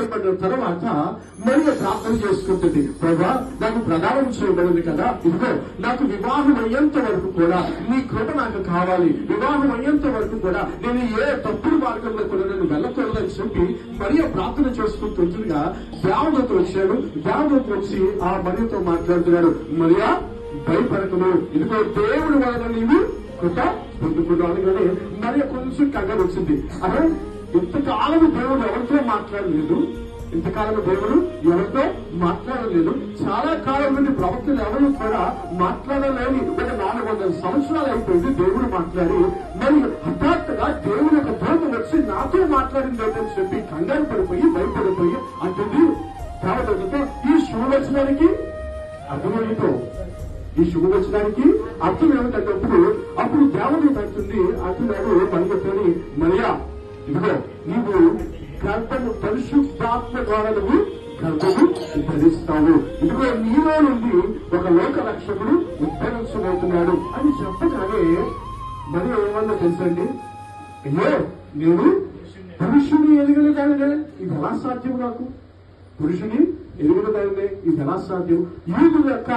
ఏర్పడిన తర్వాత మరియ ప్రార్థన చేసుకుంటుంది, ప్రభా నాకు ప్రదానం చేయబడింది కదా, ఇదిగో నాకు వివాహం అయ్యేంత వరకు కూడా నీ కృప నాకు కావాలి, వివాహం అయ్యేంత వరకు కూడా నేను ఏ తప్పుడు మార్గంలో కూడా నేను వెళ్ళకూడదని చెప్పి మరియ ప్రార్థన చేసుకుంటుండగా దేవదూత వచ్చాడు. దేవదూత వచ్చి ఆ మరియతో మాట్లాడుతున్నాడు, మరియా భయపడకము, ఇదిగో దేవుడి వలన నీవు కృప పొందుకున్నాను. కానీ మరియ కొంచెం కంగారు వచ్చింది. అరే ఇంతకాలము దేవుడు ఎవరితో మాట్లాడలేదు, ఇంతకాలము దేవుడు ఎవరితో మాట్లాడలేదు, చాలా కాలం నుండి ప్రవక్తలు ఎవరు కూడా మాట్లాడలేని ఒక 400 సంవత్సరాలు అయిపోయింది దేవుడు మాట్లాడి, మరి హఠాత్తుగా దేవుడు ఒక దూత వచ్చి నాతో మాట్లాడింది అని చెప్పి కంగారు పడిపోయి భయపడిపోయి అంటుంది దేవదూతతో, ఈ శుభవచనానికి అర్థమేమిటో, ఈ శుభవచనానికి అర్థం ఏమిటన్నప్పుడు అప్పుడు దేవదూత అంటుంది, అంటున్నాడు మనతోని, మరియా ఇదిగో నీవు గర్భము పరిశుద్ధాత్మ ద్వారా నువ్వు గర్భము ధరిస్తావు, ఇదిగో నీలో నుండి ఒక లోక రక్షకుడు ఉద్ధరించబోతున్నాడు అని చెప్పగానే మరి ఏమన్నా తెలుసండి, అయ్యో నేను పురుషుని ఎదిగిన దానినే, ఇది ఎలా సాధ్యం, నాకు పురుషుని ఎదిగిన దానినే ఇది ఎలా సాధ్యం, యూదుల యొక్క